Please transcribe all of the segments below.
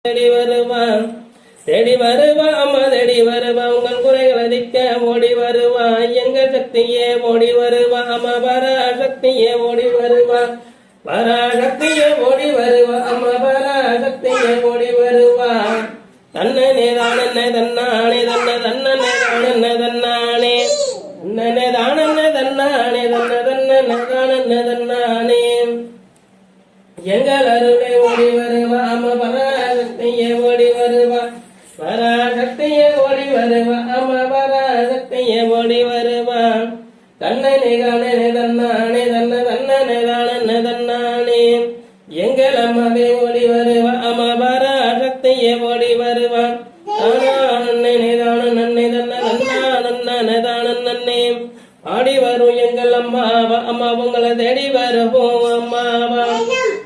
தேடி வருவா தேடி வருவா அம்மா தேடி வருவா உங்கள் குறைகளை திக்க ஓடி வருவா எங்கள் சக்தியே ஓடி வருவா அம்மா பராசக்தியே ஓடி வருவா பராசக்தியே ஓடி வருவா அம்மா பராசக்தியே ஓடி வருவா தன்னனே தானே தன்னானே தன்ன தன்னனே தானே தன்னானே தன்னனே தானே தன்னானே தன்ன தன்னனே தானே தன்னானே எங்கள் அருளே ஓடி வருவா அம்மா பராசக்தியே ஓடி வருவா பராசக்தியே ஓடி வருவா அம்மா பராசக்தியே ஓடி வருவா தன்னனே தானே தன்னானே தன்ன தன்னனே தானே தன்னானே எங்கள் அம்மாவே ஓடி வருவா அம்மா பராசக்தியே ஓடி வருவா நன்னே தான நன்னே தன்ன தன்னா நன்னே தான நன்னே பாடி வரும் எங்கள் அம்மாவா அம்மா உங்களை தேடி வருவோம் அம்மாவா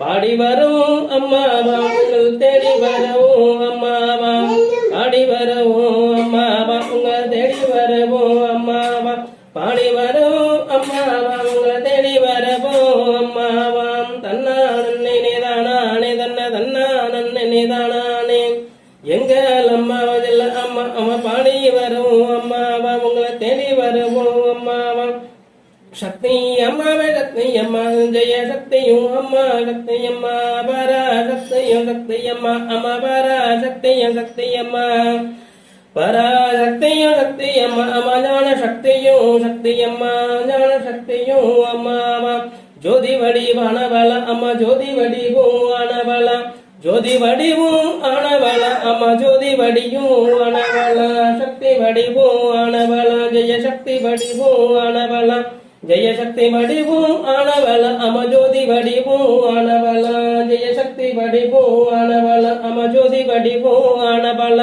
பாடி வரும் அம்மாவா உங்கள் தேடி வரவும் அம்மாவா பாடி வரவும் அம்மாவா உங்களை தேடி வரவும் அம்மாவா பாடி வரும் அம்மாவா உங்களை தேடி வரவும் அம்மாவா தன்னா நன்னே தானே தன்ன தன்னா நன்னே தானே எங்கள் அம்மாவதில்ல அம்மா அம்மா பாடி வரும் அம்மாவா உங்களை தேடி வருவோம் அம்மாவா சக்தி அம்மாவே சக்தி அம்மா ஜெய சக்தியும் அம்மா சக்தி அம்மா பராசக்தியும் சக்தி அம்மா அம்மா பராசக்தியும் சக்தி அம்மா பராசக்தியும் சக்தி அம்மா அம்மா ஞான சக்தியும் சக்தி அம்மா ஞான சக்தியும் அம்மாவா ஜோதி வடிவானவள அம்மா ஜோதி வடிவும் ஆனவள ஜோதி வடிவும் ஆனவள அம்மா ஜோதி வடியும் ஆனவள சக்தி வடிவும் ஆனவள ஜெய சக்தி வடிவும் ஆனவள ஜெய சக்தி வடிவும் ஆனவள அம ஜோதி வடிவும் ஆனவள ஜெய சக்தி வடிவும் ஆனவள அம ஜோதி வடிவும் ஆனவள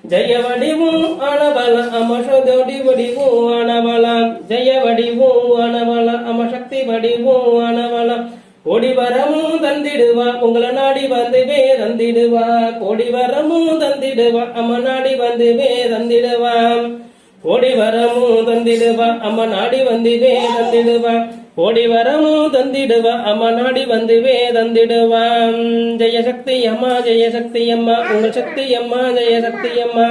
ஜெய வடிவும் ஆனவள அம ஜோதி வடிவும் ஆனவள ஜெய வடிவும் ஆனவள அம சக்தி வடிவும் ஆனவள கோடி வரமும் தந்திடுவா உங்களை நாடி வந்துவே தந்திடுவா கோடி வரமும் தந்திடுவா அம்ம நாடி வந்துவே தந்திடுவா கோடி வரமும் தந்திடுவா அம்ம நாடி வந்துவே தந்திடுவா கோடி வரமும் தந்திடுவா அம்மா நாடி வந்துவே தந்திடுவா ஜெய சக்தி அம்மா உங்கள் சக்தி அம்மா ஜெய சக்தி அம்மா